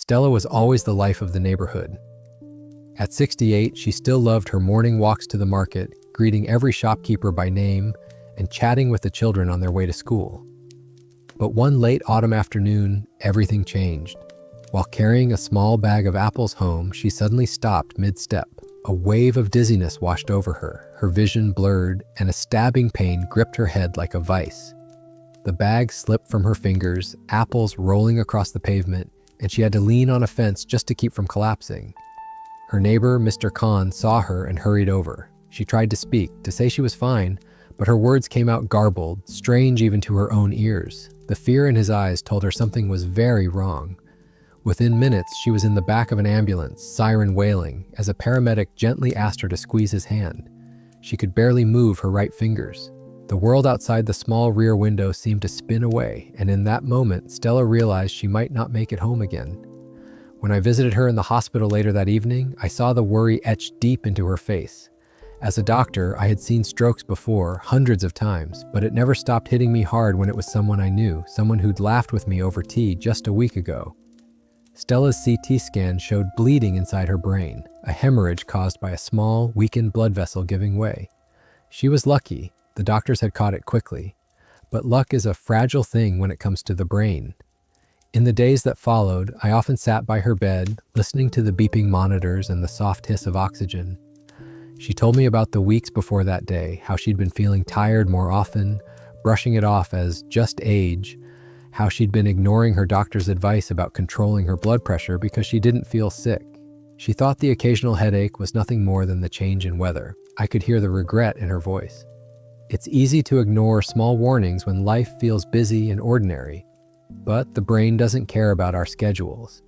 Stella was always the life of the neighborhood. At 68, she still loved her morning walks to the market, greeting every shopkeeper by name and chatting with the children on their way to school. But one late autumn afternoon, everything changed. While carrying a small bag of apples home, she suddenly stopped mid-step. A wave of dizziness washed over her, her vision blurred, and a stabbing pain gripped her head like a vice. The bag slipped from her fingers, apples rolling across the pavement, and she had to lean on a fence just to keep from collapsing. Her neighbor, Mr. Khan, saw her and hurried over. She tried to speak, to say she was fine, but her words came out garbled, strange even to her own ears. The fear in his eyes told her something was very wrong. Within minutes, she was in the back of an ambulance, siren wailing, as a paramedic gently asked her to squeeze his hand. She could barely move her right fingers. The world outside the small rear window seemed to spin away, and in that moment, Stella realized she might not make it home again. When I visited her in the hospital later that evening, I saw the worry etched deep into her face. As a doctor, I had seen strokes before, hundreds of times, but it never stopped hitting me hard when it was someone I knew, someone who'd laughed with me over tea just a week ago. Stella's CT scan showed bleeding inside her brain, a hemorrhage caused by a small, weakened blood vessel giving way. She was lucky. The doctors had caught it quickly. But luck is a fragile thing when it comes to the brain. In the days that followed, I often sat by her bed, listening to the beeping monitors and the soft hiss of oxygen. She told me about the weeks before that day, how she'd been feeling tired more often, brushing it off as just age, how she'd been ignoring her doctor's advice about controlling her blood pressure because she didn't feel sick. She thought the occasional headache was nothing more than the change in weather. I could hear the regret in her voice. It's easy to ignore small warnings when life feels busy and ordinary, but the brain doesn't care about our schedules.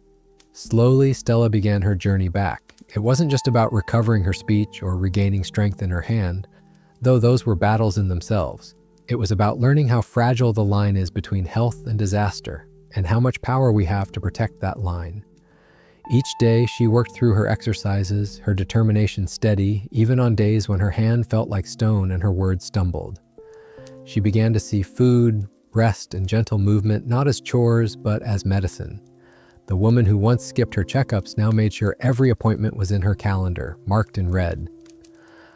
Slowly, Stella began her journey back. It wasn't just about recovering her speech or regaining strength in her hand, though those were battles in themselves. It was about learning how fragile the line is between health and disaster, and how much power we have to protect that line. Each day, she worked through her exercises, her determination steady, even on days when her hand felt like stone and her words stumbled. She began to see food, rest, and gentle movement not as chores, but as medicine. The woman who once skipped her checkups now made sure every appointment was in her calendar, marked in red.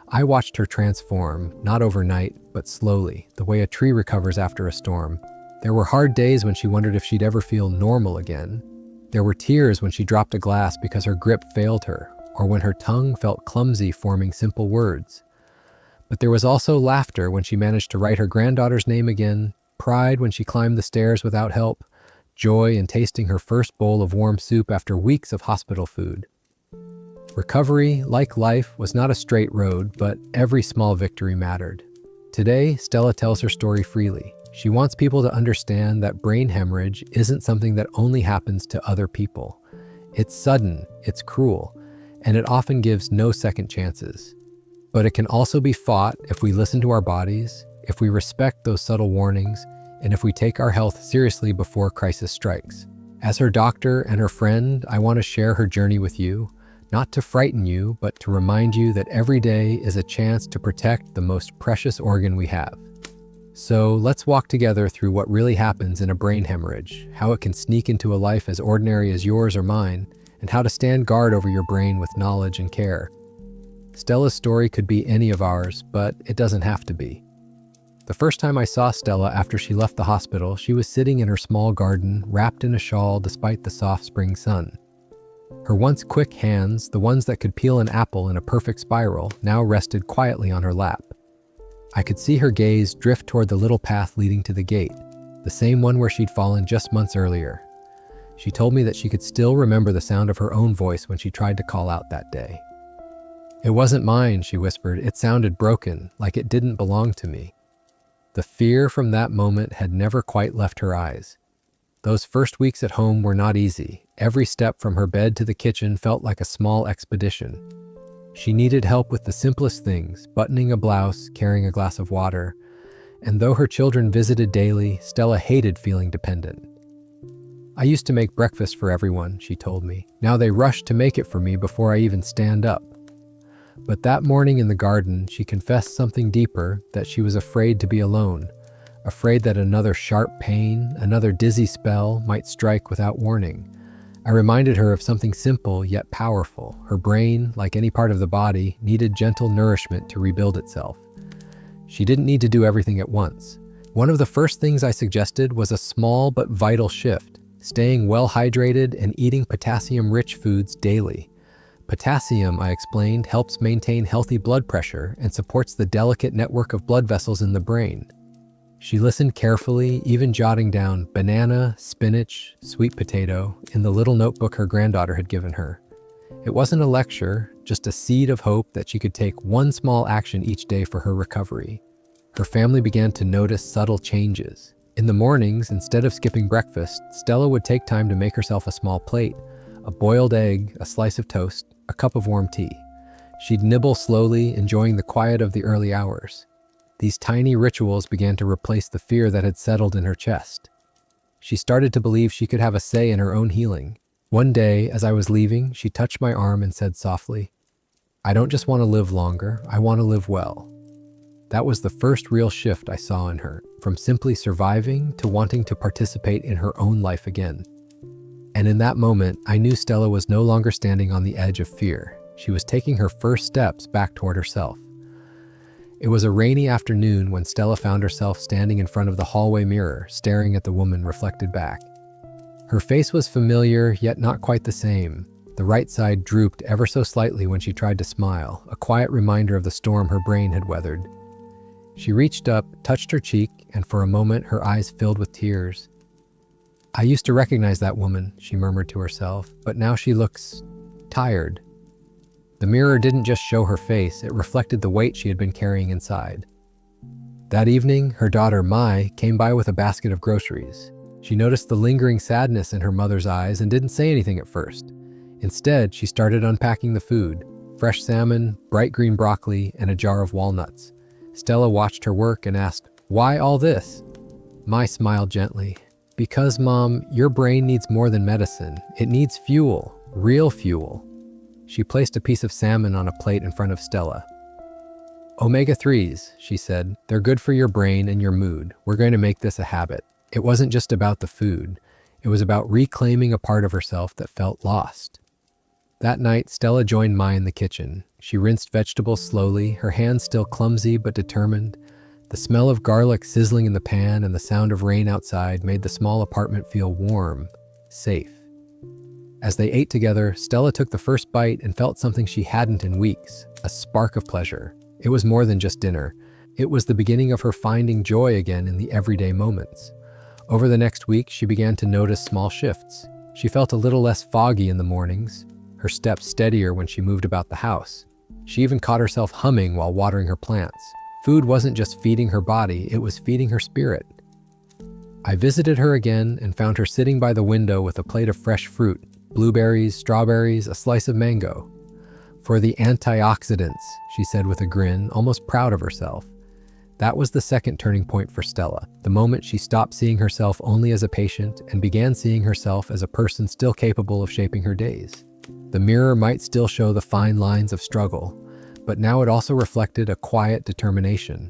I watched her transform, not overnight, but slowly, the way a tree recovers after a storm. There were hard days when she wondered if she'd ever feel normal again. There were tears when she dropped a glass because her grip failed her, or when her tongue felt clumsy forming simple words. But there was also laughter when she managed to write her granddaughter's name again, pride when she climbed the stairs without help, joy in tasting her first bowl of warm soup after weeks of hospital food. Recovery, like life, was not a straight road, but every small victory mattered. Today, Stella tells her story freely. She wants people to understand that brain hemorrhage isn't something that only happens to other people. It's sudden, it's cruel, and it often gives no second chances. But it can also be fought if we listen to our bodies, if we respect those subtle warnings, and if we take our health seriously before crisis strikes. As her doctor and her friend, I want to share her journey with you. Not to frighten you, but to remind you that every day is a chance to protect the most precious organ we have. So let's walk together through what really happens in a brain hemorrhage, how it can sneak into a life as ordinary as yours or mine, and how to stand guard over your brain with knowledge and care. Stella's story could be any of ours, but it doesn't have to be. The first time I saw Stella after she left the hospital, she was sitting in her small garden, wrapped in a shawl despite the soft spring sun. Her once quick hands, the ones that could peel an apple in a perfect spiral, now rested quietly on her lap. I could see her gaze drift toward the little path leading to the gate, the same one where she'd fallen just months earlier. She told me that she could still remember the sound of her own voice when she tried to call out that day. "It wasn't mine," she whispered. "It sounded broken, like it didn't belong to me." The fear from that moment had never quite left her eyes. Those first weeks at home were not easy. Every step from her bed to the kitchen felt like a small expedition. She needed help with the simplest things, buttoning a blouse, carrying a glass of water. And though her children visited daily, Stella hated feeling dependent. "I used to make breakfast for everyone," she told me. "Now they rush to make it for me before I even stand up." But that morning in the garden, she confessed something deeper, that she was afraid to be alone, afraid that another sharp pain, another dizzy spell might strike without warning. I reminded her of something simple yet powerful. Her brain, like any part of the body, needed gentle nourishment to rebuild itself. She didn't need to do everything at once. One of the first things I suggested was a small but vital shift, staying well hydrated and eating potassium-rich foods daily. Potassium, I explained, helps maintain healthy blood pressure and supports the delicate network of blood vessels in the brain. She listened carefully, even jotting down banana, spinach, sweet potato in the little notebook her granddaughter had given her. It wasn't a lecture, just a seed of hope that she could take one small action each day for her recovery. Her family began to notice subtle changes. In the mornings, instead of skipping breakfast, Stella would take time to make herself a small plate, a boiled egg, a slice of toast, a cup of warm tea. She'd nibble slowly, enjoying the quiet of the early hours. These tiny rituals began to replace the fear that had settled in her chest. She started to believe she could have a say in her own healing. One day, as I was leaving, she touched my arm and said softly, "I don't just want to live longer, I want to live well." That was the first real shift I saw in her, from simply surviving to wanting to participate in her own life again. And in that moment, I knew Stella was no longer standing on the edge of fear. She was taking her first steps back toward herself. It was a rainy afternoon when Stella found herself standing in front of the hallway mirror, staring at the woman reflected back. Her face was familiar, yet not quite the same. The right side drooped ever so slightly when she tried to smile, a quiet reminder of the storm her brain had weathered. She reached up, touched her cheek, and for a moment her eyes filled with tears. "I used to recognize that woman," she murmured to herself, "but now she looks tired." The mirror didn't just show her face, it reflected the weight she had been carrying inside. That evening, her daughter, Mai, came by with a basket of groceries. She noticed the lingering sadness in her mother's eyes and didn't say anything at first. Instead, she started unpacking the food: fresh salmon, bright green broccoli, and a jar of walnuts. Stella watched her work and asked, "Why all this?" Mai smiled gently. "Because, Mom, your brain needs more than medicine. It needs fuel, real fuel." She placed a piece of salmon on a plate in front of Stella. "Omega-3s," she said. "They're good for your brain and your mood. We're going to make this a habit." It wasn't just about the food. It was about reclaiming a part of herself that felt lost. That night, Stella joined Mai in the kitchen. She rinsed vegetables slowly, her hands still clumsy but determined. The smell of garlic sizzling in the pan and the sound of rain outside made the small apartment feel warm, safe. As they ate together, Stella took the first bite and felt something she hadn't in weeks, a spark of pleasure. It was more than just dinner. It was the beginning of her finding joy again in the everyday moments. Over the next week, she began to notice small shifts. She felt a little less foggy in the mornings, her steps steadier when she moved about the house. She even caught herself humming while watering her plants. Food wasn't just feeding her body, it was feeding her spirit. I visited her again and found her sitting by the window with a plate of fresh fruit, blueberries, strawberries, a slice of mango. "For the antioxidants," she said with a grin, almost proud of herself. That was the second turning point for Stella, the moment she stopped seeing herself only as a patient and began seeing herself as a person still capable of shaping her days. The mirror might still show the fine lines of struggle, but now it also reflected a quiet determination.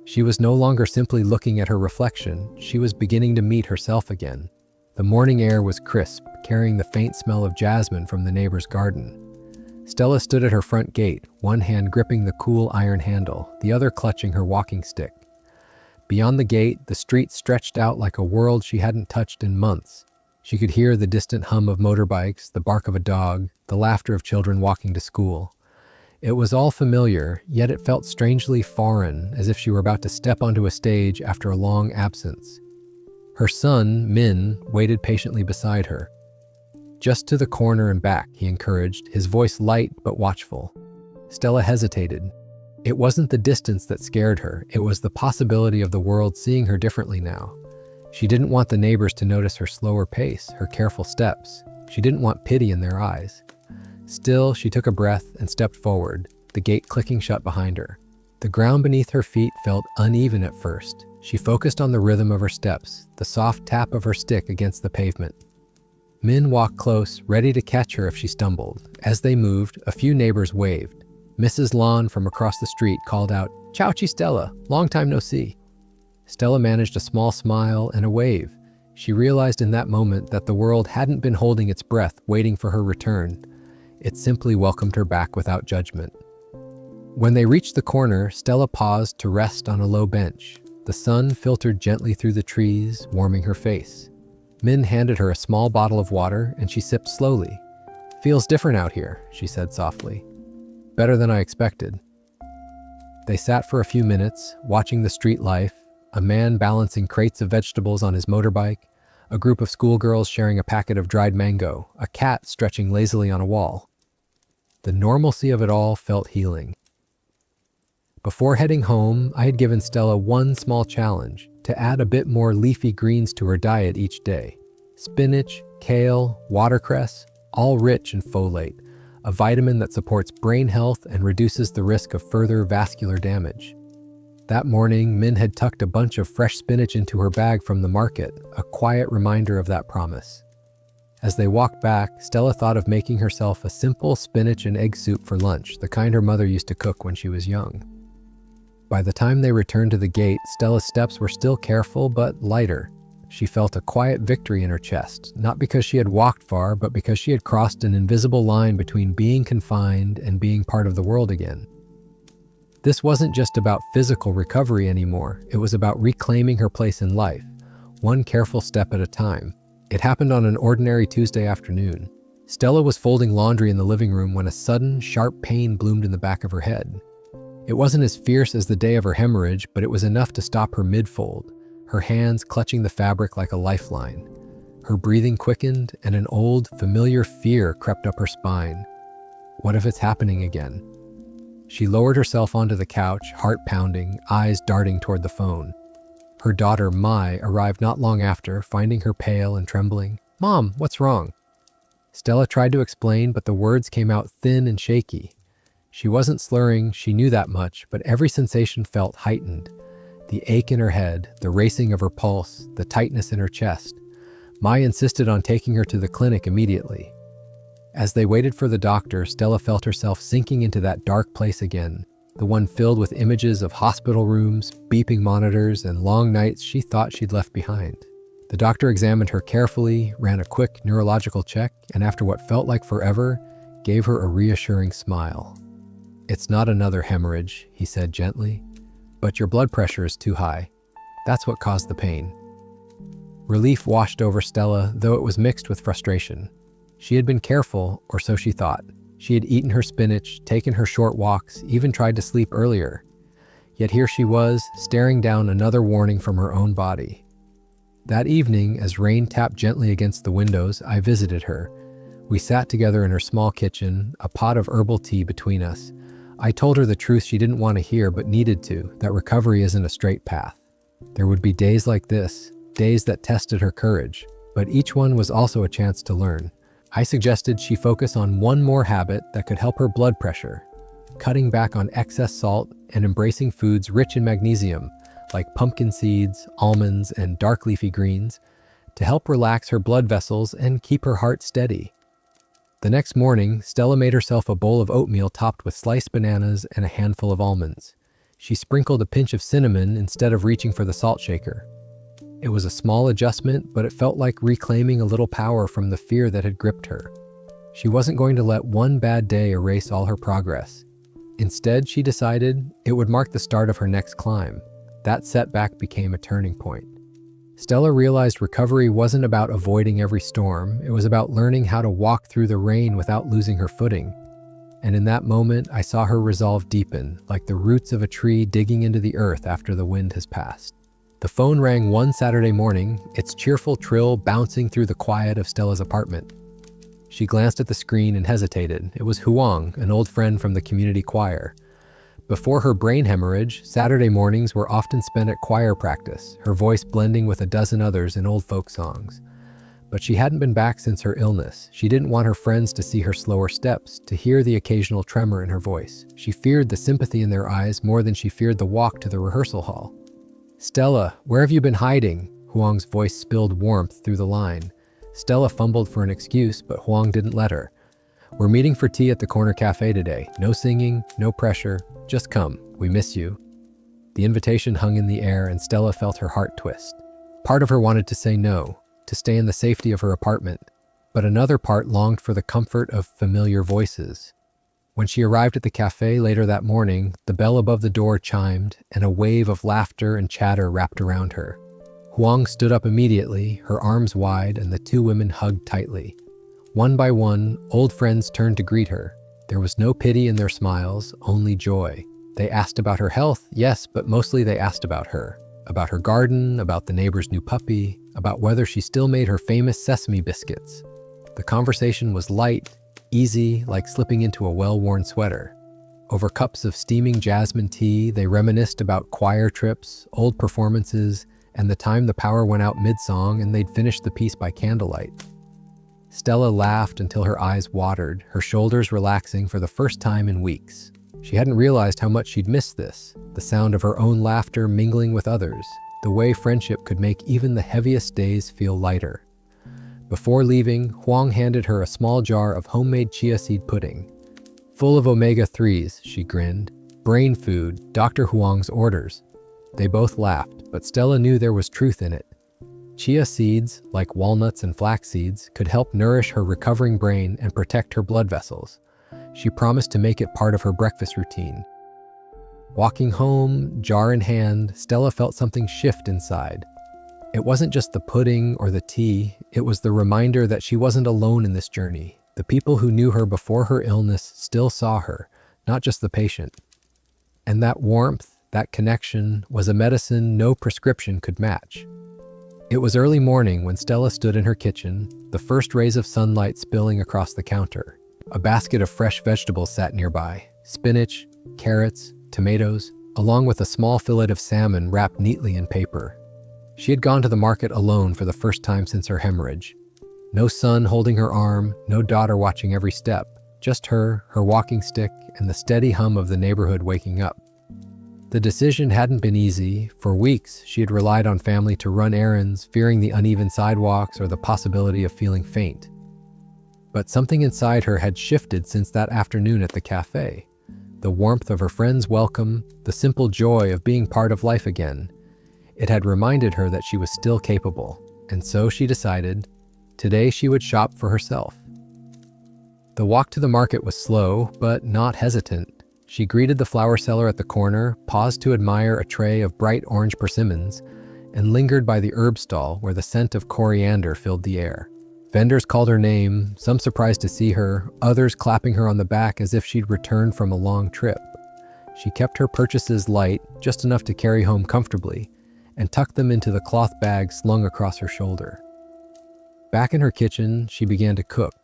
She was no longer simply looking at her reflection, she was beginning to meet herself again. The morning air was crisp, carrying the faint smell of jasmine from the neighbor's garden. Stella stood at her front gate, one hand gripping the cool iron handle, the other clutching her walking stick. Beyond the gate, the street stretched out like a world she hadn't touched in months. She could hear the distant hum of motorbikes, the bark of a dog, the laughter of children walking to school. It was all familiar, yet it felt strangely foreign, as if she were about to step onto a stage after a long absence. Her son, Min, waited patiently beside her. "Just to the corner and back," he encouraged, his voice light but watchful. Stella hesitated. It wasn't the distance that scared her, it was the possibility of the world seeing her differently now. She didn't want the neighbors to notice her slower pace, her careful steps. She didn't want pity in their eyes. Still, she took a breath and stepped forward, the gate clicking shut behind her. The ground beneath her feet felt uneven at first. She focused on the rhythm of her steps, the soft tap of her stick against the pavement. Min walked close, ready to catch her if she stumbled. As they moved, a few neighbors waved. Mrs. Lon from across the street called out, "Ciao, Stella, long time no see." Stella managed a small smile and a wave. She realized in that moment that the world hadn't been holding its breath, waiting for her return. It simply welcomed her back without judgment. When they reached the corner, Stella paused to rest on a low bench. The sun filtered gently through the trees, warming her face. Min handed her a small bottle of water, and she sipped slowly. "Feels different out here," she said softly. "Better than I expected." They sat for a few minutes, watching the street life, a man balancing crates of vegetables on his motorbike, a group of schoolgirls sharing a packet of dried mango, a cat stretching lazily on a wall. The normalcy of it all felt healing. Before heading home, I had given Stella one small challenge: to add a bit more leafy greens to her diet each day. Spinach, kale, watercress, all rich in folate, a vitamin that supports brain health and reduces the risk of further vascular damage. That morning, Min had tucked a bunch of fresh spinach into her bag from the market, a quiet reminder of that promise. As they walked back, Stella thought of making herself a simple spinach and egg soup for lunch, the kind her mother used to cook when she was young. By the time they returned to the gate, Stella's steps were still careful but lighter. She felt a quiet victory in her chest, not because she had walked far, but because she had crossed an invisible line between being confined and being part of the world again. This wasn't just about physical recovery anymore. It was about reclaiming her place in life, one careful step at a time. It happened on an ordinary Tuesday afternoon. Stella was folding laundry in the living room when a sudden, sharp pain bloomed in the back of her head. It wasn't as fierce as the day of her hemorrhage, but it was enough to stop her mid-fold, her hands clutching the fabric like a lifeline. Her breathing quickened, and an old, familiar fear crept up her spine. What if it's happening again? She lowered herself onto the couch, heart pounding, eyes darting toward the phone. Her daughter, Mai, arrived not long after, finding her pale and trembling. "Mom, what's wrong?" Stella tried to explain, but the words came out thin and shaky. She wasn't slurring, she knew that much, but every sensation felt heightened. The ache in her head, the racing of her pulse, the tightness in her chest. Mai insisted on taking her to the clinic immediately. As they waited for the doctor, Stella felt herself sinking into that dark place again, the one filled with images of hospital rooms, beeping monitors, and long nights she thought she'd left behind. The doctor examined her carefully, ran a quick neurological check, and after what felt like forever, gave her a reassuring smile. "It's not another hemorrhage," he said gently, "but your blood pressure is too high. That's what caused the pain." Relief washed over Stella, though it was mixed with frustration. She had been careful, or so she thought. She had eaten her spinach, taken her short walks, even tried to sleep earlier. Yet here she was, staring down another warning from her own body. That evening, as rain tapped gently against the windows, I visited her. We sat together in her small kitchen, a pot of herbal tea between us. I told her the truth she didn't want to hear but needed to, that recovery isn't a straight path. There would be days like this, days that tested her courage, but each one was also a chance to learn. I suggested she focus on one more habit that could help her blood pressure, cutting back on excess salt and embracing foods rich in magnesium, like pumpkin seeds, almonds, and dark leafy greens, to help relax her blood vessels and keep her heart steady. The next morning, Stella made herself a bowl of oatmeal topped with sliced bananas and a handful of almonds. She sprinkled a pinch of cinnamon instead of reaching for the salt shaker. It was a small adjustment, but it felt like reclaiming a little power from the fear that had gripped her. She wasn't going to let one bad day erase all her progress. Instead, she decided it would mark the start of her next climb. That setback became a turning point. Stella realized recovery wasn't about avoiding every storm. It was about learning how to walk through the rain without losing her footing. And in that moment, I saw her resolve deepen, like the roots of a tree digging into the earth after the wind has passed. The phone rang one Saturday morning, its cheerful trill bouncing through the quiet of Stella's apartment. She glanced at the screen and hesitated. It was Huang, an old friend from the community choir. Before her brain hemorrhage, Saturday mornings were often spent at choir practice, her voice blending with a dozen others in old folk songs. But she hadn't been back since her illness. She didn't want her friends to see her slower steps, to hear the occasional tremor in her voice. She feared the sympathy in their eyes more than she feared the walk to the rehearsal hall. "Stella, where have you been hiding?" Huang's voice spilled warmth through the line. Stella fumbled for an excuse, but Huang didn't let her. "We're meeting for tea at the corner cafe today. No singing, no pressure. Just come. We miss you." The invitation hung in the air, and Stella felt her heart twist. Part of her wanted to say no, to stay in the safety of her apartment, but another part longed for the comfort of familiar voices. When she arrived at the cafe later that morning, the bell above the door chimed, and a wave of laughter and chatter wrapped around her. Huang stood up immediately, her arms wide, and the two women hugged tightly. One by one, old friends turned to greet her. There was no pity in their smiles, only joy. They asked about her health, yes, but mostly they asked about her garden, about the neighbor's new puppy, about whether she still made her famous sesame biscuits. The conversation was light, easy, like slipping into a well-worn sweater. Over cups of steaming jasmine tea, they reminisced about choir trips, old performances, and the time the power went out mid-song and they'd finished the piece by candlelight. Stella laughed until her eyes watered, her shoulders relaxing for the first time in weeks. She hadn't realized how much she'd missed this, the sound of her own laughter mingling with others, the way friendship could make even the heaviest days feel lighter. Before leaving, Huang handed her a small jar of homemade chia seed pudding. Full of omega-3s, she grinned. Brain food, Dr. Huang's orders. They both laughed, but Stella knew there was truth in it. Chia seeds, like walnuts and flax seeds, could help nourish her recovering brain and protect her blood vessels. She promised to make it part of her breakfast routine. Walking home, jar in hand, Stella felt something shift inside. It wasn't just the pudding or the tea, it was the reminder that she wasn't alone in this journey. The people who knew her before her illness still saw her, not just the patient. And that warmth, that connection, was a medicine no prescription could match. It was early morning when Stella stood in her kitchen, the first rays of sunlight spilling across the counter. A basket of fresh vegetables sat nearby, spinach, carrots, tomatoes, along with a small fillet of salmon wrapped neatly in paper. She had gone to the market alone for the first time since her hemorrhage. No son holding her arm, no daughter watching every step, just her walking stick, and the steady hum of the neighborhood waking up. The decision hadn't been easy. For weeks, she had relied on family to run errands, fearing the uneven sidewalks or the possibility of feeling faint. But something inside her had shifted since that afternoon at the cafe. The warmth of her friends' welcome, the simple joy of being part of life again. It had reminded her that she was still capable, and so she decided, today she would shop for herself. The walk to the market was slow, but not hesitant. She greeted the flower seller at the corner, paused to admire a tray of bright orange persimmons, and lingered by the herb stall where the scent of coriander filled the air. Vendors called her name, some surprised to see her, others clapping her on the back as if she'd returned from a long trip. She kept her purchases light, just enough to carry home comfortably, and tucked them into the cloth bag slung across her shoulder. Back in her kitchen, she began to cook.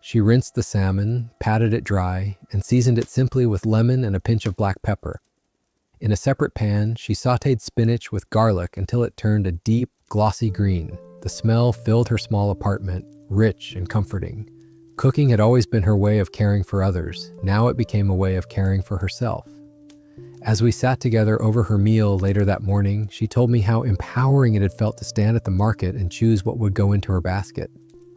She rinsed the salmon, patted it dry, and seasoned it simply with lemon and a pinch of black pepper. In a separate pan, she sautéed spinach with garlic until it turned a deep, glossy green. The smell filled her small apartment, rich and comforting. Cooking had always been her way of caring for others. Now it became a way of caring for herself. As we sat together over her meal later that morning, she told me how empowering it had felt to stand at the market and choose what would go into her basket.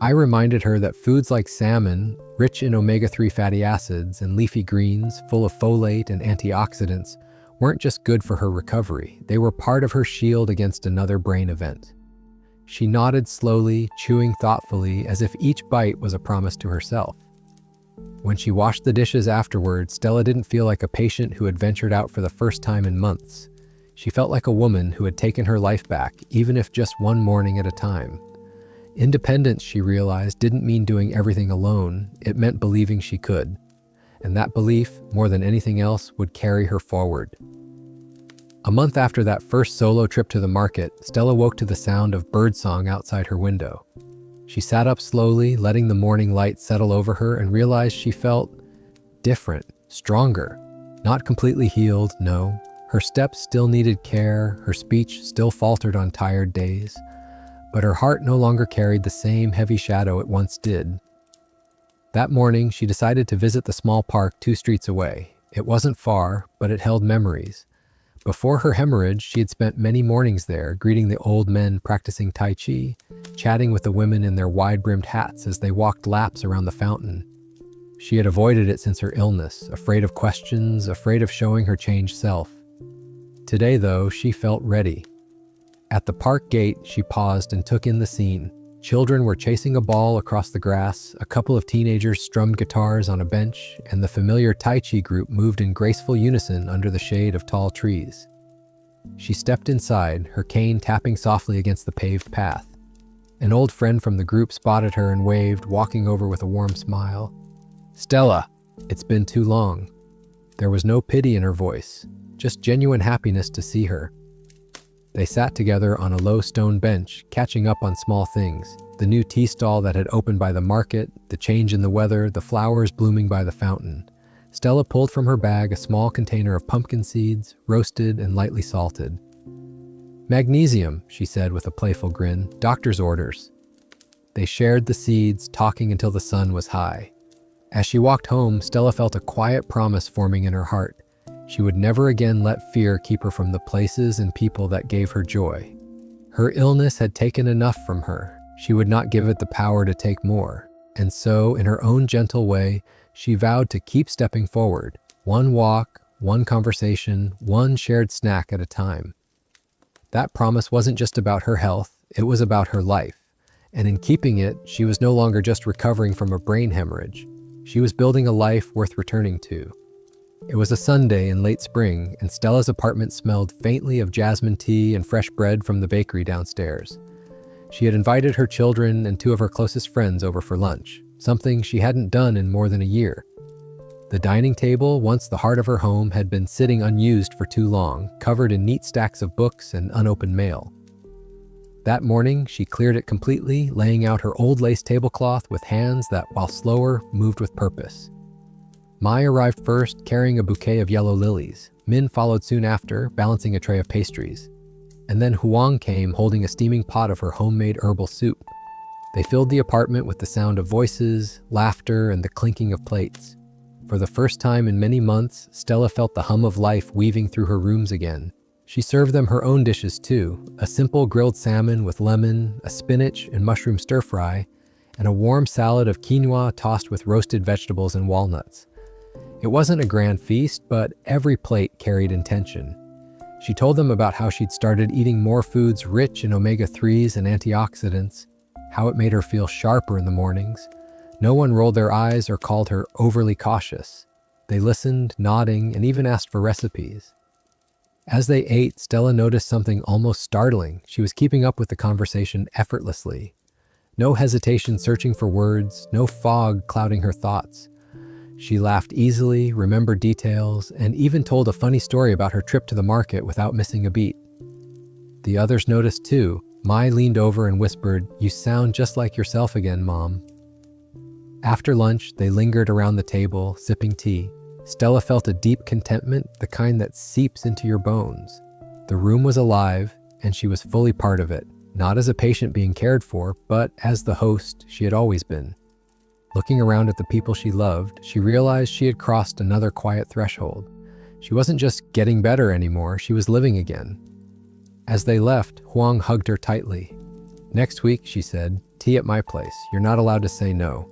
I reminded her that foods like salmon, rich in omega-3 fatty acids, and leafy greens, full of folate and antioxidants, weren't just good for her recovery. They were part of her shield against another brain event. She nodded slowly, chewing thoughtfully, as if each bite was a promise to herself. When she washed the dishes afterward, Stella didn't feel like a patient who had ventured out for the first time in months. She felt like a woman who had taken her life back, even if just one morning at a time. Independence, she realized, didn't mean doing everything alone. It meant believing she could. And that belief, more than anything else, would carry her forward. A month after that first solo trip to the market, Stella woke to the sound of birdsong outside her window. She sat up slowly, letting the morning light settle over her, and realized she felt different, stronger. Not completely healed, no. Her steps still needed care, her speech still faltered on tired days. But her heart no longer carried the same heavy shadow it once did. That morning, she decided to visit the small park 2 streets away. It wasn't far, but it held memories. Before her hemorrhage, she had spent many mornings there, greeting the old men practicing Tai Chi, chatting with the women in their wide-brimmed hats as they walked laps around the fountain. She had avoided it since her illness, afraid of questions, afraid of showing her changed self. Today, though, she felt ready. At the park gate, she paused and took in the scene. Children were chasing a ball across the grass, a couple of teenagers strummed guitars on a bench, and the familiar Tai Chi group moved in graceful unison under the shade of tall trees. She stepped inside, her cane tapping softly against the paved path. An old friend from the group spotted her and waved, walking over with a warm smile. "Stella, it's been too long." There was no pity in her voice, just genuine happiness to see her. They sat together on a low stone bench, catching up on small things. The new tea stall that had opened by the market, the change in the weather, the flowers blooming by the fountain. Stella pulled from her bag a small container of pumpkin seeds, roasted and lightly salted. "Magnesium," she said with a playful grin, "doctor's orders." They shared the seeds, talking until the sun was high. As she walked home, Stella felt a quiet promise forming in her heart. She would never again let fear keep her from the places and people that gave her joy. Her illness had taken enough from her. She would not give it the power to take more. And so, in her own gentle way, she vowed to keep stepping forward, one walk, one conversation, one shared snack at a time. That promise wasn't just about her health, it was about her life. And in keeping it, she was no longer just recovering from a brain hemorrhage. She was building a life worth returning to. It was a Sunday in late spring, and Stella's apartment smelled faintly of jasmine tea and fresh bread from the bakery downstairs. She had invited her children and two of her closest friends over for lunch, something she hadn't done in more than a year. The dining table, once the heart of her home, had been sitting unused for too long, covered in neat stacks of books and unopened mail. That morning, she cleared it completely, laying out her old lace tablecloth with hands that, while slower, moved with purpose. Mai arrived first, carrying a bouquet of yellow lilies. Min followed soon after, balancing a tray of pastries. And then Huang came, holding a steaming pot of her homemade herbal soup. They filled the apartment with the sound of voices, laughter, and the clinking of plates. For the first time in many months, Stella felt the hum of life weaving through her rooms again. She served them her own dishes too, a simple grilled salmon with lemon, a spinach and mushroom stir-fry, and a warm salad of quinoa tossed with roasted vegetables and walnuts. It wasn't a grand feast, but every plate carried intention. She told them about how she'd started eating more foods rich in omega-3s and antioxidants, how it made her feel sharper in the mornings. No one rolled their eyes or called her overly cautious. They listened, nodding, and even asked for recipes. As they ate, Stella noticed something almost startling. She was keeping up with the conversation effortlessly. No hesitation searching for words, no fog clouding her thoughts. She laughed easily, remembered details, and even told a funny story about her trip to the market without missing a beat. The others noticed too. Mai leaned over and whispered, "You sound just like yourself again, Mom." After lunch, they lingered around the table, sipping tea. Stella felt a deep contentment, the kind that seeps into your bones. The room was alive, and she was fully part of it, not as a patient being cared for, but as the host she had always been. Looking around at the people she loved, she realized she had crossed another quiet threshold. She wasn't just getting better anymore, she was living again. As they left, Huang hugged her tightly. "Next week," she said, "tea at my place. You're not allowed to say no."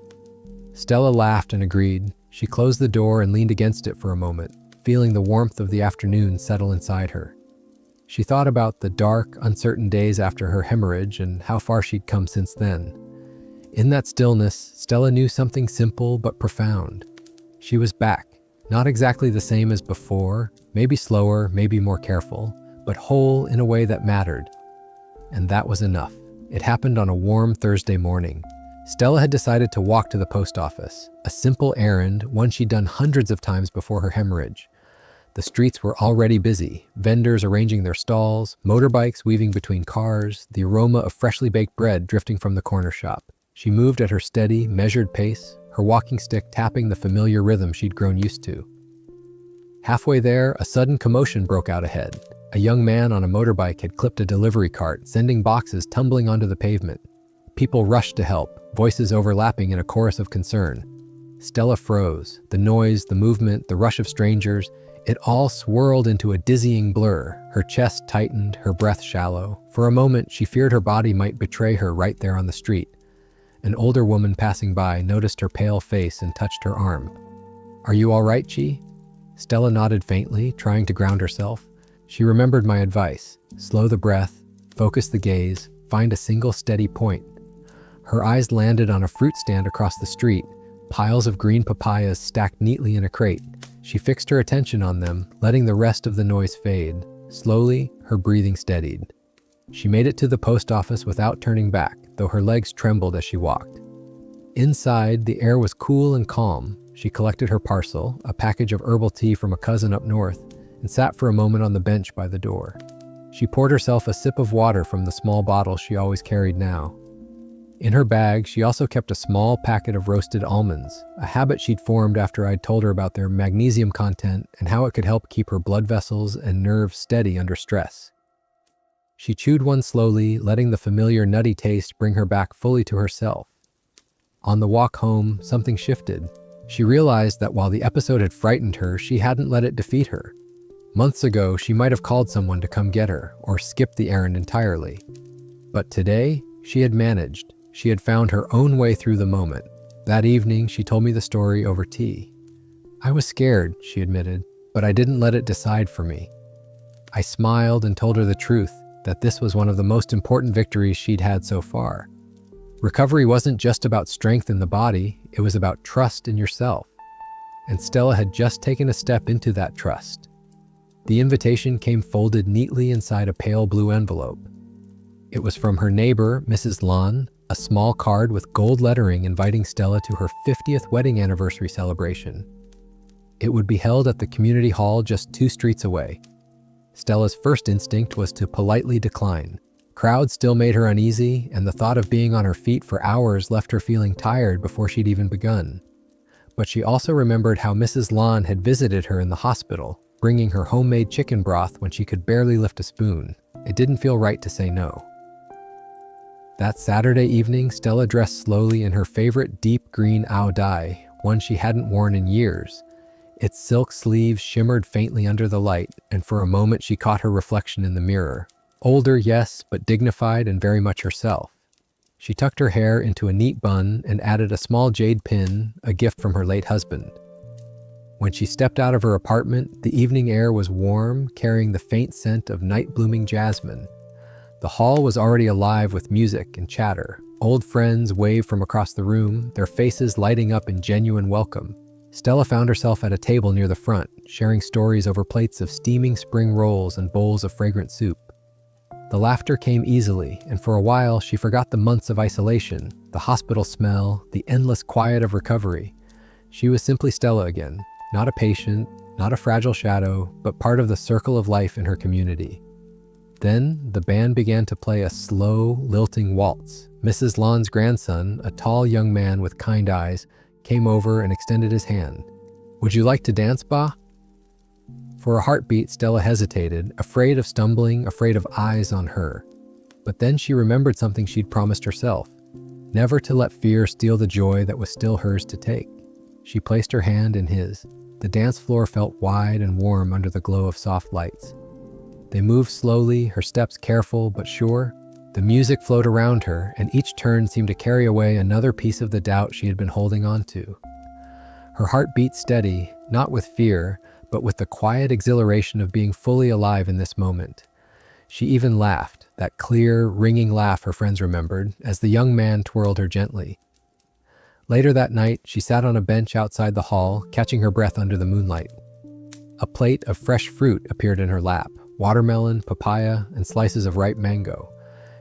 Stella laughed and agreed. She closed the door and leaned against it for a moment, feeling the warmth of the afternoon settle inside her. She thought about the dark, uncertain days after her hemorrhage and how far she'd come since then. In that stillness, Stella knew something simple but profound. She was back, not exactly the same as before, maybe slower, maybe more careful, but whole in a way that mattered. And that was enough. It happened on a warm Thursday morning. Stella had decided to walk to the post office, a simple errand, one she'd done hundreds of times before her hemorrhage. The streets were already busy, vendors arranging their stalls, motorbikes weaving between cars, the aroma of freshly baked bread drifting from the corner shop. She moved at her steady, measured pace, her walking stick tapping the familiar rhythm she'd grown used to. Halfway there, a sudden commotion broke out ahead. A young man on a motorbike had clipped a delivery cart, sending boxes tumbling onto the pavement. People rushed to help, voices overlapping in a chorus of concern. Stella froze. The noise, the movement, the rush of strangers, it all swirled into a dizzying blur. Her chest tightened, her breath shallow. For a moment, she feared her body might betray her right there on the street. An older woman passing by noticed her pale face and touched her arm. "Are you all right, Chi?" Stella nodded faintly, trying to ground herself. She remembered my advice. Slow the breath, focus the gaze, find a single steady point. Her eyes landed on a fruit stand across the street, piles of green papayas stacked neatly in a crate. She fixed her attention on them, letting the rest of the noise fade. Slowly, her breathing steadied. She made it to the post office without turning back, though her legs trembled as she walked. Inside, the air was cool and calm. She collected her parcel, a package of herbal tea from a cousin up north, and sat for a moment on the bench by the door. She poured herself a sip of water from the small bottle she always carried now. In her bag, she also kept a small packet of roasted almonds, a habit she'd formed after I'd told her about their magnesium content and how it could help keep her blood vessels and nerves steady under stress. She chewed one slowly, letting the familiar nutty taste bring her back fully to herself. On the walk home, something shifted. She realized that while the episode had frightened her, she hadn't let it defeat her. Months ago, she might have called someone to come get her, or skipped the errand entirely. But today, she had managed. She had found her own way through the moment. That evening, she told me the story over tea. I was scared, she admitted, but I didn't let it decide for me. I smiled and told her the truth, that this was one of the most important victories she'd had so far. Recovery wasn't just about strength in the body, it was about trust in yourself. And Stella had just taken a step into that trust. The invitation came folded neatly inside a pale blue envelope. It was from her neighbor, Mrs. Lon, a small card with gold lettering inviting Stella to her 50th wedding anniversary celebration. It would be held at the community hall just 2 streets away. Stella's first instinct was to politely decline. Crowds still made her uneasy, and the thought of being on her feet for hours left her feeling tired before she'd even begun. But she also remembered how Mrs. Lon had visited her in the hospital, bringing her homemade chicken broth when she could barely lift a spoon. It didn't feel right to say no. That Saturday evening, Stella dressed slowly in her favorite deep green ao dye, one she hadn't worn in years. Its silk sleeves shimmered faintly under the light, and for a moment she caught her reflection in the mirror. Older, yes, but dignified and very much herself. She tucked her hair into a neat bun and added a small jade pin, a gift from her late husband. When she stepped out of her apartment, the evening air was warm, carrying the faint scent of night-blooming jasmine. The hall was already alive with music and chatter. Old friends waved from across the room, their faces lighting up in genuine welcome. Stella found herself at a table near the front, sharing stories over plates of steaming spring rolls and bowls of fragrant soup. The laughter came easily, and for a while she forgot the months of isolation, the hospital smell, the endless quiet of recovery. She was simply Stella again, not a patient, not a fragile shadow, but part of the circle of life in her community. Then, the band began to play a slow, lilting waltz. Mrs. Lon's grandson, a tall young man with kind eyes, came over and extended his hand. "Would you like to dance, Ba?" For a heartbeat, Stella hesitated, afraid of stumbling, afraid of eyes on her. But then she remembered something she'd promised herself, never to let fear steal the joy that was still hers to take. She placed her hand in his. The dance floor felt wide and warm under the glow of soft lights. They moved slowly, her steps careful but sure. The music flowed around her, and each turn seemed to carry away another piece of the doubt she had been holding on to. Her heart beat steady, not with fear, but with the quiet exhilaration of being fully alive in this moment. She even laughed, that clear, ringing laugh her friends remembered, as the young man twirled her gently. Later that night, she sat on a bench outside the hall, catching her breath under the moonlight. A plate of fresh fruit appeared in her lap. Watermelon, papaya, and slices of ripe mango.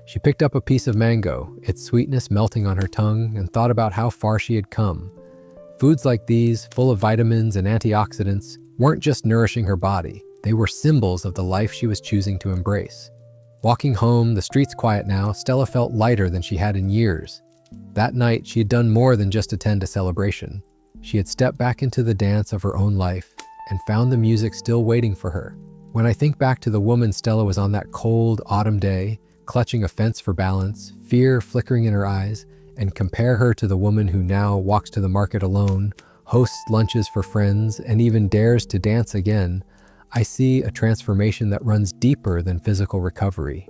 She picked up a piece of mango, its sweetness melting on her tongue, and thought about how far she had come. Foods like these, full of vitamins and antioxidants, weren't just nourishing her body, they were symbols of the life she was choosing to embrace. Walking home, the streets quiet now, Stella felt lighter than she had in years. That night, she had done more than just attend a celebration. She had stepped back into the dance of her own life and found the music still waiting for her. When I think back to the woman Stella was on that cold autumn day, clutching a fence for balance, fear flickering in her eyes, and compare her to the woman who now walks to the market alone, hosts lunches for friends, and even dares to dance again, I see a transformation that runs deeper than physical recovery.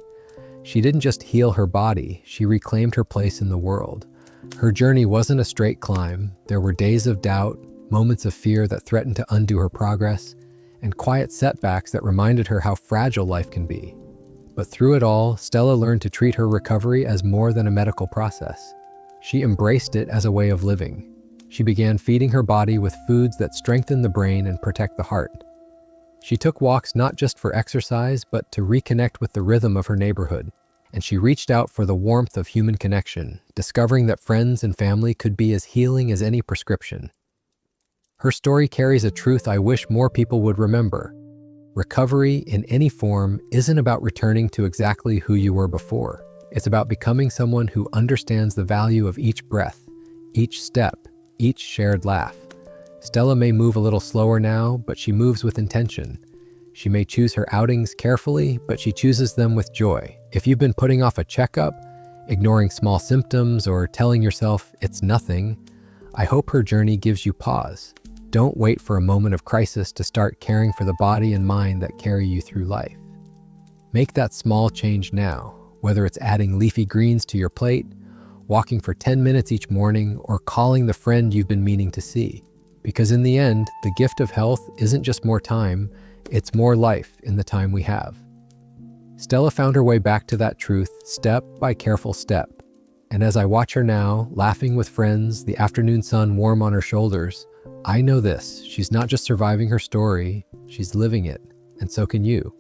She didn't just heal her body, she reclaimed her place in the world. Her journey wasn't a straight climb. There were days of doubt, moments of fear that threatened to undo her progress, and quiet setbacks that reminded her how fragile life can be. But through it all, Stella learned to treat her recovery as more than a medical process. She embraced it as a way of living. She began feeding her body with foods that strengthen the brain and protect the heart. She took walks not just for exercise, but to reconnect with the rhythm of her neighborhood. And she reached out for the warmth of human connection, discovering that friends and family could be as healing as any prescription. Her story carries a truth I wish more people would remember. Recovery in any form isn't about returning to exactly who you were before. It's about becoming someone who understands the value of each breath, each step, each shared laugh. Stella may move a little slower now, but she moves with intention. She may choose her outings carefully, but she chooses them with joy. If you've been putting off a checkup, ignoring small symptoms, or telling yourself it's nothing, I hope her journey gives you pause. Don't wait for a moment of crisis to start caring for the body and mind that carry you through life. Make that small change now, whether it's adding leafy greens to your plate, walking for 10 minutes each morning, or calling the friend you've been meaning to see. Because in the end, the gift of health isn't just more time, it's more life in the time we have. Stella found her way back to that truth step by careful step. And as I watch her now, laughing with friends, the afternoon sun warm on her shoulders, I know this, she's not just surviving her story, she's living it, and so can you.